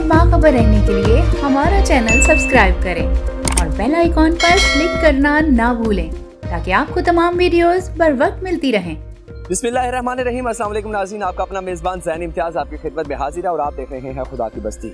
बाखबर रहने के लिए हमारा चैनल सब्सक्राइब करें और बेल आइकॉन पर क्लिक करना ना भूलें ताकि आपको तमाम वीडियोस बर वक्त मिलती रहें। बिस्मिल्लाहिर्रहमानिर्रहीम। अस्सलाम वालेकुम नाज़रीन, आपका अपना मेज़बान ज़ैन इम्तियाज़ आपकी खिदमत में हाजिर है और आप देख रहे हैं खुदा की बस्ती।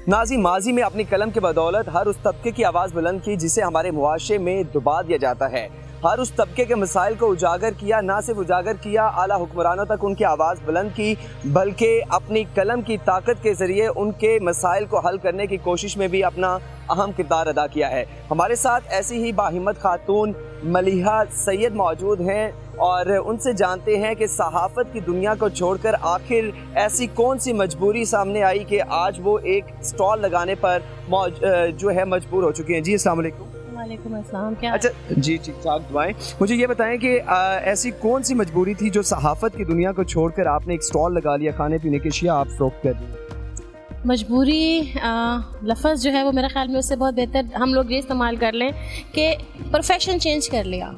नाज़रीन, माजी में अपनी कलम के बदौलत हर उस तबके की आवाज़ बुलंद की जिसे हमारे मुआशरे में दबा दिया जाता है। हर उस तबके के मसाइल को उजागर किया, ना सिर्फ उजागर किया, आला हुक्मरानों तक उनकी आवाज़ बुलंद की, बल्कि अपनी कलम की ताकत के ज़रिए उनके मसाइल को हल करने की कोशिश में भी अपना अहम किरदार अदा किया है। हमारे साथ ऐसी ही बाहिम्मत खातून मलिहा सैयद मौजूद हैं और उनसे जानते हैं कि सहाफ़त की दुनिया को छोड़कर आखिर ऐसी कौन सी मजबूरी सामने आई कि आज वो एक स्टॉल लगाने पर जो है मजबूर हो चुकी हैं। जी अस्सलाम वालेकुम। वालेकुम अस्सलाम। क्या? अच्छा जी, ठीक ठाक दुआएं। मुझे ये बताएं कि ऐसी कौन सी मजबूरी थी जो सहाफ़त की दुनिया को छोड़कर आपने एक स्टॉल लगा लिया, खाने पीने की अशिया आप फ़रोख्त कर रही हैं? मजबूरी लफ्ज़ जो है वो मेरे ख्याल में उससे बहुत बेहतर हम लोग ये इस्तेमाल कर लें कि प्रोफेशन चेंज कर लिया।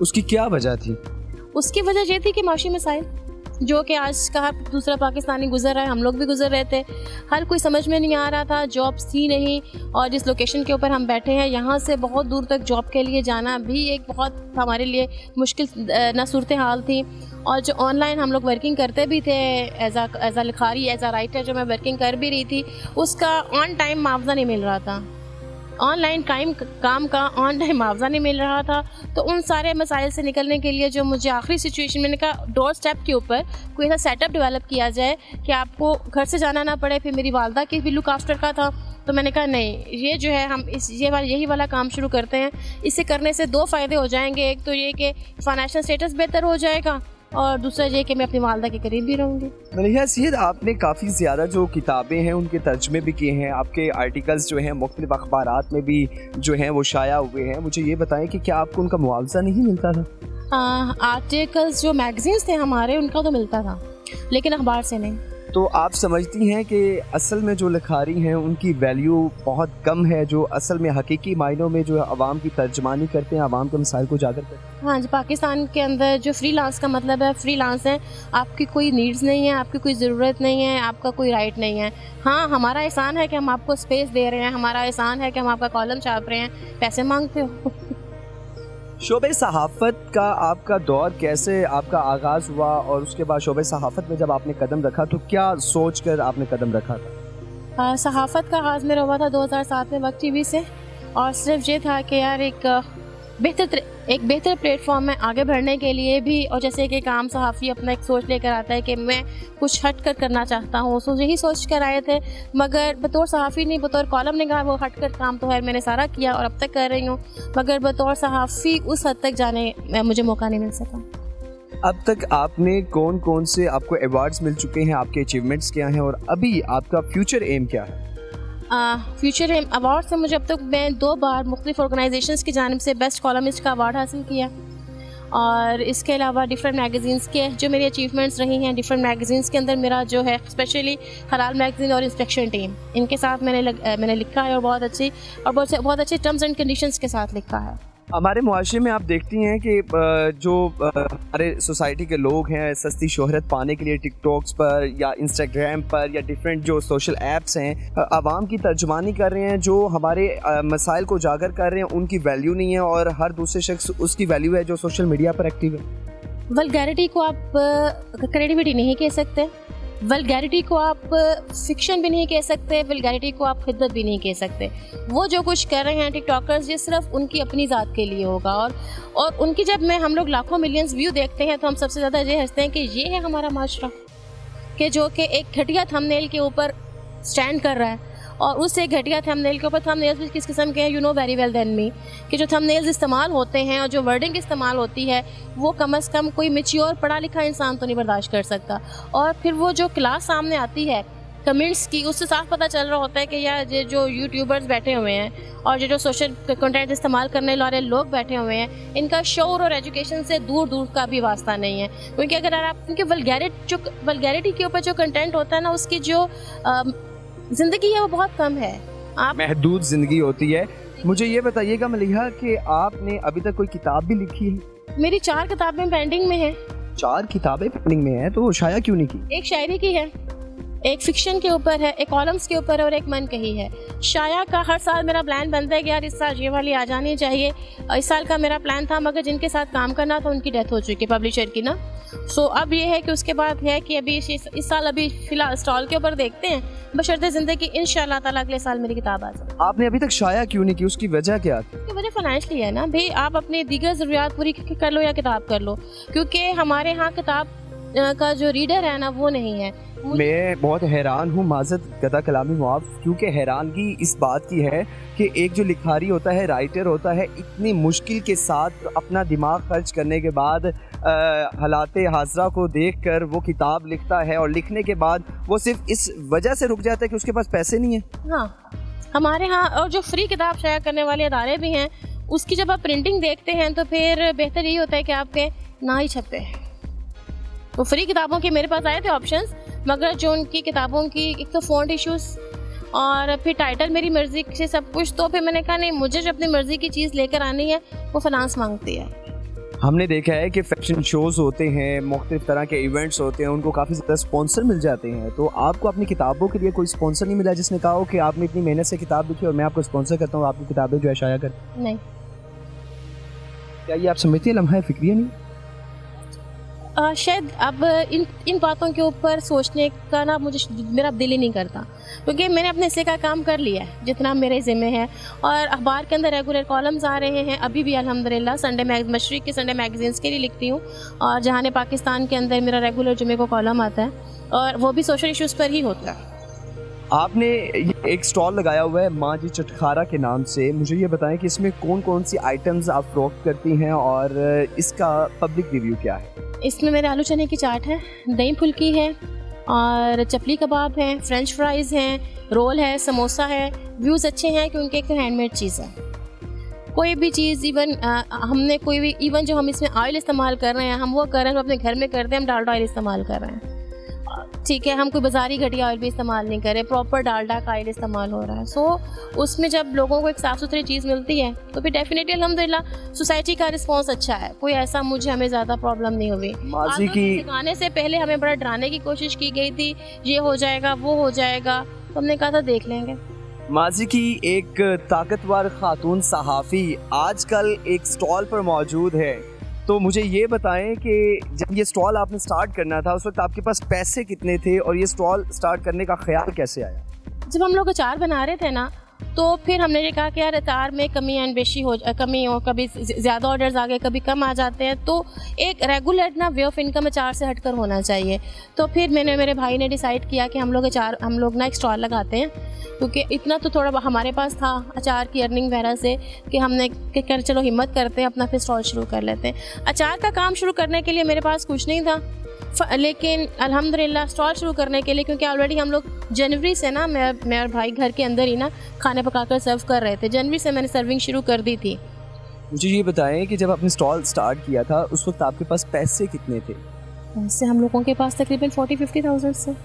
उसकी क्या वजह थी? उसकी वजह ये थी कि माशी मसाइल जो कि आज का हर दूसरा पाकिस्तानी गुजर रहा है, हम लोग भी गुजर रहे थे। हर कोई समझ में नहीं आ रहा था, जॉब्स थी नहीं, और जिस लोकेशन के ऊपर हम बैठे हैं यहाँ से बहुत दूर तक जॉब के लिए जाना भी एक बहुत हमारे लिए मुश्किल ना सूरत हाल थी। और जो ऑनलाइन हम लोग वर्किंग करते भी थे एज आ लिखारी, एज आ राइटर जो मैं वर्किंग कर भी रही थी, उसका ऑन टाइम मुआवजा नहीं मिल रहा था। ऑनलाइन काम का ऑन टाइम मुआवजा नहीं मिल रहा था। तो उन सारे मसाइल से निकलने के लिए जो मुझे आखिरी सिचुएशन मैंने कहा डोर स्टेप के ऊपर कोई ऐसा सेटअप डेवलप किया जाए कि आपको घर से जाना ना पड़े। फिर मेरी वालदा की भी लुक आफ्टर का था, तो मैंने कहा नहीं, ये जो है हम यही वाला काम शुरू करते हैं। इसे करने से दो फ़ायदे हो जाएंगे। एक तो ये कि फाइनेंशियल स्टेटस बेहतर हो जाएगा और दूसरा ये कि मैं अपनी वालदा के करीब भी रहूँगी। मलिहा सैयद, आपने काफ़ी ज़्यादा जो किताबें हैं उनके तर्जमे भी किए हैं, आपके आर्टिकल्स जो हैं मुख्तलिफ अखबारात में भी जो हैं वो शाया हुए हैं। मुझे ये बताएं कि क्या आपको उनका मुआवजा नहीं मिलता था? आर्टिकल्स जो मैगजीन्स थे हमारे उनका तो मिलता था, लेकिन अखबार से नहीं। तो आप समझती हैं कि असल में जो लिखारी हैं उनकी वैल्यू बहुत कम है, जो असल में हकीकी मायनों में जो आवाम की तर्जमानी करते हैं, आवाम के मसाइल को उजागर करते हैं? हाँ जी, पाकिस्तान के अंदर जो फ्रीलांस का मतलब है, फ्रीलांस है, आपकी कोई नीड्स नहीं है, आपकी कोई ज़रूरत नहीं है, आपका कोई राइट नहीं है। हाँ, हमारा एहसान है कि हम आपको स्पेस दे रहे हैं, हमारा एहसान है कि हम आपका कॉलम छाप रहे हैं, पैसे मांगते हो। शोबे सहाफ़त का आपका दौर कैसे आपका आगाज़ हुआ और उसके बाद शोबे सहाफ़त में जब आपने कदम रखा तो क्या सोच कर आपने कदम रखा था? सहाफ़त का आगाज़ मेरा हुआ था 2007 में वक्त टीवी से, और सिर्फ ये था कि यार एक बेहतर प्लेटफॉर्म में आगे बढ़ने के लिए भी, और जैसे कि एक आम सहाफ़ी अपना एक सोच लेकर आता है कि मैं कुछ हट कर करना चाहता हूँ, तो यही सोच कर आए थे। मगर बतौर सहाफ़ी नहीं, बतौर कॉलम निगार वो हट कर काम तो है मैंने सारा किया और अब तक कर रही हूँ, मगर बतौर सहाफ़ी उस हद तक जाने मुझे मौका नहीं मिल सका। अब तक आपने कौन कौन से आपको अवार्ड्स मिल चुके हैं, आपके अचीवमेंट्स क्या हैं और अभी आपका फ्यूचर एम क्या है? फ्यूचर एम अवार्ड से मुझे अब तक मैं 2 बार मुख्तलिफ ऑर्गेनाइजेशंस की जानिब से बेस्ट कॉलमिस्ट का अवार्ड हासिल किया, और इसके अलावा डिफरेंट मैगज़ीन्स के जो मेरी अचीवमेंट्स रही हैं, डिफरेंट मैगज़ीन्स के अंदर मेरा जो है स्पेशली हलाल मैगज़ीन और इंस्पेक्शन टीम, इनके साथ मैंने लिखा है और बहुत अच्छे टर्म्स एंड कंडीशंस के साथ लिखा है। हमारे मुआशरे में आप देखती हैं कि जो हमारे सोसाइटी के लोग हैं सस्ती शोहरत पाने के लिए टिकटॉक्स पर या इंस्टाग्राम पर या डिफरेंट जो सोशल ऐप्स हैं आवाम की तर्जुमानी कर रहे हैं, जो हमारे मसाइल को उजागर कर रहे हैं, उनकी वैल्यू नहीं है और हर दूसरे शख्स उसकी वैल्यू है जो सोशल मीडिया पर एक्टिव है। वल्गैरिटी को आप क्रेडिबिलिटी नहीं कह सकते, वल्गैरिटी को आप फिक्शन भी नहीं कह सकते, वल्गैरिटी को आप खिदमत भी नहीं कह सकते। वो जो कुछ कर रहे हैं टिकटॉकर्स, ये सिर्फ उनकी अपनी ज़ात के लिए होगा, और उनकी जब हम लोग लाखों मिलियंस व्यू देखते हैं तो हम सबसे ज़्यादा ये हंसते हैं कि ये है हमारा माशरा कि जो कि एक घटिया थंबनेल के ऊपर स्टैंड कर रहा है, और उस एक घटिया थंबनेल के ऊपर, थंबनेल्स भी किस किस्म के हैं, you know very well than me, कि जो थंबनेल्स इस्तेमाल होते हैं और जो वर्डिंग इस्तेमाल होती है वो कम अज़ कम कोई मैच्योर पढ़ा लिखा इंसान तो नहीं बर्दाश्त कर सकता। और फिर वो जो क्लास सामने आती है कमेंट्स की, उससे साफ पता चल रहा होता है कि यार ये जो यूट्यूबर्स बैठे हुए हैं और ये जो सोशल कंटेंट इस्तेमाल करने वाले लोग बैठे हुए हैं, इनका शौर और एजुकेशन से दूर दूर का भी वास्ता नहीं है। क्योंकि अगर आप उनके वल्गैरिटी के ऊपर जो कंटेंट होता है ना, उसकी जो ज़िंदगी है वो बहुत कम है, आप महदूद ज़िंदगी होती है। मुझे ये बताइएगा मलिहा कि आपने अभी तक कोई किताब भी लिखी है? मेरी 4 किताबें पेंडिंग में हैं। 4 किताबें पेंडिंग में हैं, तो शाया क्यों नहीं की? एक शायरी की है एक फिक्शन के ऊपर है, एक कॉलम्स के ऊपर है और एक मन कही है। शाया का हर साल मेरा प्लान बनता है कि यार इस साल ये वाली आ जानी चाहिए। इस साल का मेरा प्लान था, मगर जिनके साथ काम करना था उनकी डेथ हो चुकी है, पब्लिशर की ना। सो अब ये है कि उसके बाद है कि अभी इस साल अभी फ़िलहाल स्टॉल के ऊपर देखते हैं, बशर्ते ज़िंदगी इंशाल्लाह ताला अगले साल मेरी किताब आ जाए। आपने अभी तक शाया क्यों नहीं की, उसकी वजह क्या थी? की वजह फाइनेंशियली है ना भाई, आप अपनी दीगर ज़रूरियात पूरी कर लो या किताब कर लो, क्योंकि हमारे यहाँ किताब का जो रीडर है ना वो नहीं है। मैं बहुत हैरान हूँ, माज़रत गदा कलामी मुआफ़, क्योंकि हैरानगी इस बात की है कि एक जो लिखारी होता है, राइटर होता है, इतनी मुश्किल के साथ अपना दिमाग खर्च करने के बाद हालाते हाजरा को देखकर वो किताब लिखता है, और लिखने के बाद वो सिर्फ इस वजह से रुक जाता है कि उसके पास पैसे नहीं है। हाँ, हमारे यहाँ और जो फ्री किताब शाया करने वाले अदारे भी हैं, उसकी जब आप प्रिंटिंग देखते हैं तो फिर बेहतर यही होता है कि आपके ना ही छपे। तो फ्री किताबों के मेरे पास आए थे ऑप्शंस, मगर जो उनकी किताबों की एक तो फ़ॉन्ट इश्यूज़ और फिर टाइटल मेरी मर्ज़ी से सब कुछ, तो फिर मैंने कहा नहीं, मुझे जो अपनी मर्ज़ी की चीज़ लेकर आनी है वो फाइनेंस मांगती है। हमने देखा है कि फैशन शोज़ होते हैं, मुख्तलिफ तरह के इवेंट्स होते हैं, उनको काफ़ी ज़्यादा स्पॉन्सर मिल जाते हैं। तो आपको अपनी किताबों के लिए कोई स्पॉन्सर नहीं मिला जिसने कहा हो कि आपने इतनी मेहनत से किताब लिखी और मैं आपको स्पॉन्सर करता हूँ, आपकी किताबें जो है शाया कर? नहीं। क्या ये आप समझती हैं लम्हा फ़िक्रिया नहीं? शायद अब इन बातों के ऊपर सोचने का ना मेरा दिल ही नहीं करता, क्योंकि मैंने अपने हिस्से का काम कर लिया है जितना मेरे ज़िम्मे है। और अखबार के अंदर रेगुलर कॉलम्स आ रहे हैं, अभी भी अल्हम्दुलिल्लाह मशरिक़ के संडे मैगज़ीन्स के लिए लिखती हूँ, और जहान पाकिस्तान के अंदर मेरा रेगुलर जुमे को कॉलम आता है, और वो भी सोशल इश्यूज़ पर ही होता है। आपने एक स्टॉल लगाया हुआ है माँ जी चटखारा के नाम से, मुझे ये बताएं कि इसमें कौन कौन सी आइटम्स आप फ़रोख्त करती हैं और इसका पब्लिक रिव्यू क्या है? इसमें मेरे आलू चने की चाट है, दही फुल्की है, और चपली कबाब है, फ्रेंच फ्राइज़ हैं, रोल है, समोसा है। व्यूज़ अच्छे हैं क्योंकि एक तो हैंडमेड चीज़ है। कोई भी चीज़ हमने कोई भी इवन जो हम इसमें ऑयल इस्तेमाल कर रहे हैं, हम वो कर रहे हैं, हम अपने घर में करते हैं, हम डालडा ऑयल इस्तेमाल कर रहे हैं, ठीक है। हम कोई बाज़ारी घटिया ऑयल भी इस्तेमाल नहीं कर रहे, प्रॉपर डालडा का ऑयल इस्तेमाल हो रहा है। सो उसमें जब लोगों को एक साफ़ सुथरी चीज़ मिलती है तो फिर डेफिनेटली अल्हम्दुलिल्लाह सोसाइटी का रिस्पांस अच्छा है। कोई ऐसा हमें ज़्यादा प्रॉब्लम नहीं हुई। माजी की सिखाने से पहले हमें बड़ा डराने की कोशिश की गई थी, ये हो जाएगा वो हो जाएगा, तो हमने कहा था देख लेंगे। माजी की एक ताकतवर खातून सहाफ़ी आजकल एक स्टॉल पर मौजूद है, तो मुझे ये बताएं कि जब ये स्टॉल आपने स्टार्ट करना था उस वक्त आपके पास पैसे कितने थे और ये स्टॉल स्टार्ट करने का ख्याल कैसे आया? जब हम लोग अचार बना रहे थे ना, तो फिर हमने ये कहा कि यार अचार में कमी एंड बेशी हो, कभी ज़्यादा ऑर्डर्स आ गए, कभी कम आ जाते हैं, तो एक रेगुलर ना वे ऑफ इनकम अचार से हटकर होना चाहिए। तो फिर मेरे भाई ने डिसाइड किया कि हम लोग ना एक स्टॉल लगाते हैं, क्योंकि इतना तो थोड़ा हमारे पास था अचार की अर्निंग वगैरह से कि हमने कर चलो हिम्मत करते हैं अपना फिर स्टॉल शुरू कर लेते हैं। अचार का काम शुरू करने के लिए मेरे पास कुछ नहीं था, लेकिन अल्हम्दुलिल्लाह स्टॉल शुरू करने के लिए, क्योंकि ऑलरेडी हम लोग जनवरी से ना मैं और भाई घर के अंदर ही ना खाने पकाकर सर्व कर रहे थे। जनवरी से मैंने सर्विंग शुरू कर दी थी। मुझे ये बताएं कि जब आपने स्टॉल स्टार्ट किया था उस वक्त आपके पास पैसे कितने थे? उससे हम लोगों के पास तकरीबन 40-50,000 से।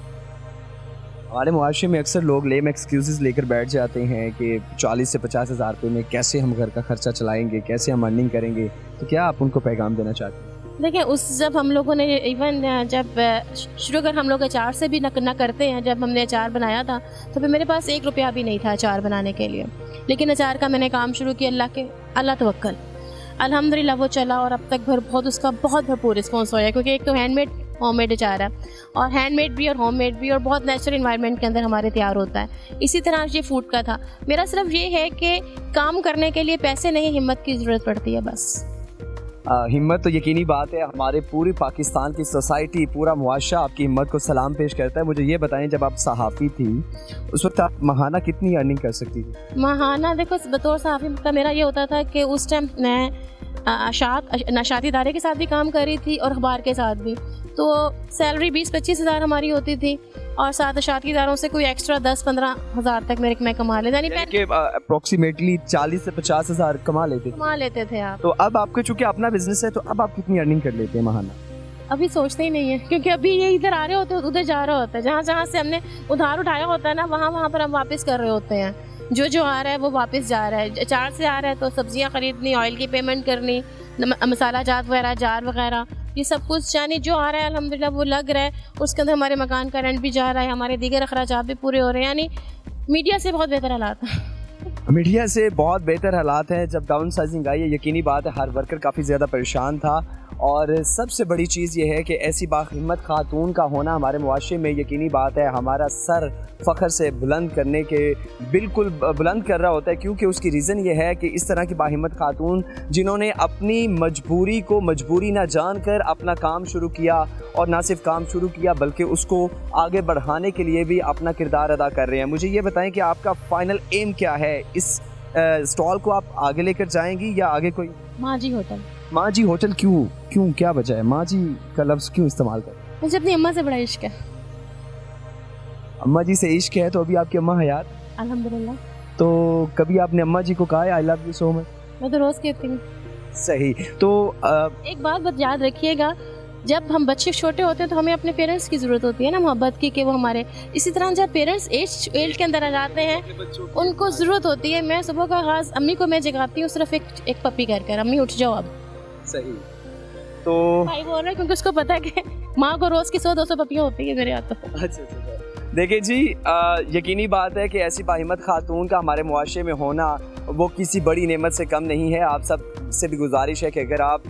हमारे मुआशरे में अक्सर लोग लेम एक्सक्यूज़ लेकर बैठ जाते हैं कि 40 से 50 हज़ार रुपये में कैसे हम घर का खर्चा चलाएंगे, कैसे हम अर्निंग करेंगे, तो क्या आप उनको पैगाम देना चाहते हैं? देखिए, जब हम लोगों ने इवन जब शुरू कर हम लोग अचार से भी न करते हैं, जब हमने अचार बनाया था तो फिर मेरे पास 1 रुपया भी नहीं था अचार बनाने के लिए, लेकिन अचार का मैंने काम शुरू किया अल्लाह तवक्कल, अल्हम्दुलिल्लाह वो चला, और अब तक उसका बहुत भरपूर रिस्पॉन्स हो रहा है, क्योंकि एक तो हैंडमेड होममेड अचार है, और हैंडमेड भी और होममेड भी, और बहुत नेचुरल इन्वायरमेंट के अंदर हमारे तैयार होता है। इसी तरह ये फूड का था। मेरा सिर्फ ये है कि काम करने के लिए पैसे नहीं, हिम्मत की ज़रूरत पड़ती है बस। हिम्मत तो यकीनी बात है, हमारे पूरी पाकिस्तान की सोसाइटी, पूरा मुआशरा आपकी हिम्मत को सलाम पेश करता है। मुझे ये बताएं, जब आप सहाफ़ी थी उस वक्त आप माहाना कितनी अर्निंग कर सकती थी? माहाना देखो, बतौर सहाफ़ी का मेरा ये होता था कि उस टाइम मैं नशाती इदारे के साथ भी काम कर रही थी और अखबार के साथ भी, तो सैलरी 20-25 हज़ार हमारी होती थी, और साथ नशाती इदारों से कोई एक्स्ट्रा 10-15 हज़ार तक मैं कमा लेता, यानी अप्रोक्सीमेटली 40 से 50 हज़ार कमा लेते थे आप। तो अब आपका चूँकि अपना बिजनेस है, तो अब आप कितनी अर्निंग कर लेते हैं माहाना? अभी सोचते ही नहीं है, क्योंकि अभी ये इधर आ रहे होते हैं, उधर जा रहे होते हैं, जहाँ से हमने उधार उठाया होता है ना, वहाँ पर हम वापस कर रहे होते हैं। जो आ रहा है वो वापस जा रहा है। अचार से आ रहा है तो सब्जियां खरीदनी, ऑयल की पेमेंट करनी, मसाला जात वगैरह, जार वगैरह, ये सब कुछ यानी जो आ रहा है अल्हम्दुलिल्लाह वो लग रहा है। उसके अंदर हमारे मकान का रेंट भी जा रहा है, हमारे दीगर अखराजात भी पूरे हो रहे हैं। यानी मीडिया से बहुत बेहतर हालात हैं। मीडिया से बहुत बेहतर हालात हैं। जब डाउन साइजिंग आई है, यकीनी बात है हर वर्कर काफ़ी ज़्यादा परेशान था, और सबसे बड़ी चीज़ ये है कि ऐसी बाहिम्मत खातून का होना हमारे मुआशरे में यकीनी बात है हमारा सर फ़ख्र से बुलंद करने के बिल्कुल बुलंद कर रहा होता है, क्योंकि उसकी रीज़न ये है कि इस तरह की बाहिम्मत खातून जिन्होंने अपनी मजबूरी को मजबूरी ना जानकर अपना काम शुरू किया, और ना सिर्फ काम शुरू किया बल्कि उसको आगे बढ़ाने के लिए भी अपना किरदार अदा कर रहे हैं। मुझे ये बताएं कि आपका फ़ाइनल एम क्या है? इस स्टॉल को आप आगे लेकर जाएंगी या आगे कोई? माँ जी होटल। माँ जी होटल क्यों क्या वजह है? माँ जी का लफ्ज़ क्यों इस्तेमाल कर? मुझे अपनी अम्मा से बड़ा इश्क है। अम्मा जी से इश्क है, तो अभी आपकी अम्मा हयात? अल्हम्दुलिल्लाह। तो कभी आपने अम्मा जी को कहा है I love you so much? मैं तो रोज़ कहती हूँ। सही। तो एक बात याद रखिएगा, जब हम बच्चे छोटे होते हैं तो हमें अपने पेरेंट्स की ज़रूरत होती है ना मोहब्बत की, कि वो हमारे, इसी तरह जब पेरेंट्स एज के अंदर आ जाते हैं उनको ज़रूरत होती है। मैं सुबह का आगाज़ अम्मी को मैं जगाती हूँ सिर्फ एक पप्पी कर, अम्मी उठ जाओ अब। सही। तो भाई बोल रहा है क्योंकि उसको पता है कि माँ को रोज़ की 100-200 पप्पियाँ होती है मेरे हाथ में। अच्छा। देखिए जी, यकीनी बात है कि ऐसी बाहिम्मत खातून का हमारे मुआशरे में होना वो किसी बड़ी नेमत से कम नहीं है। आप सब से भी गुजारिश है कि अगर आप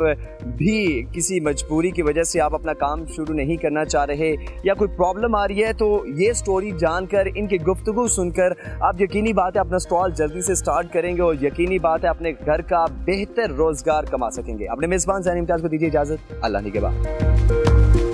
भी किसी मजबूरी की वजह से आप अपना काम शुरू नहीं करना चाह रहे या कोई प्रॉब्लम आ रही है, तो ये स्टोरी जानकर, इनकी गुफ्तगू सुनकर आप यकीनी बात है अपना स्टॉल जल्दी से स्टार्ट करेंगे और यकीनी बात है अपने घर का बेहतर रोज़गार कमा सकेंगे। अपने मेज़बान ज़ैन इम्तियाज़ को दीजिए इजाज़त। अल्लाह ने के बाद।